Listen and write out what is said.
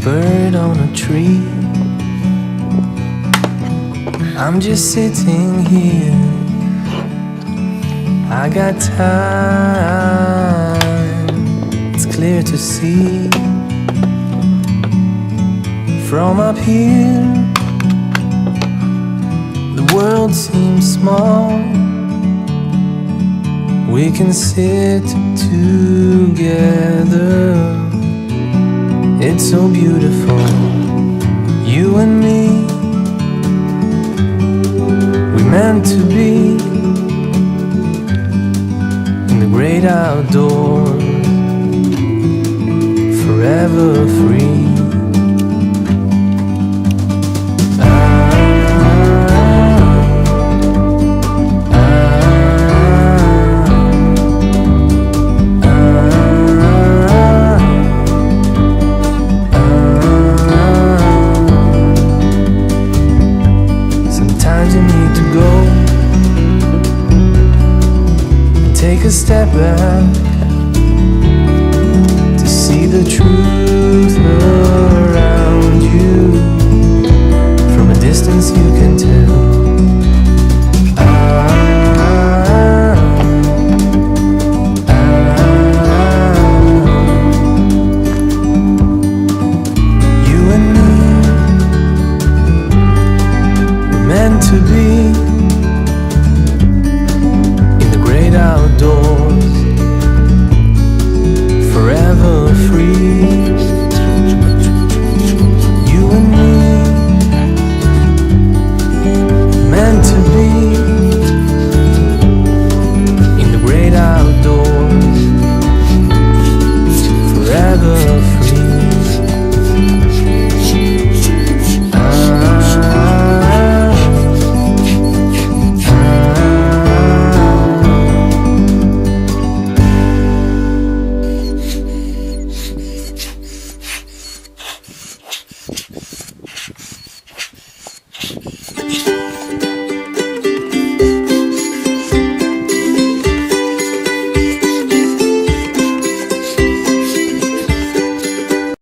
bird on a tree. I'm just sitting here, I got time, it's clear to see. From up here, the world seems small. We can sit together, it's so beautiful. You and me, we meant to be in the great outdoors, forever free. Sometimes you need to go and take a step back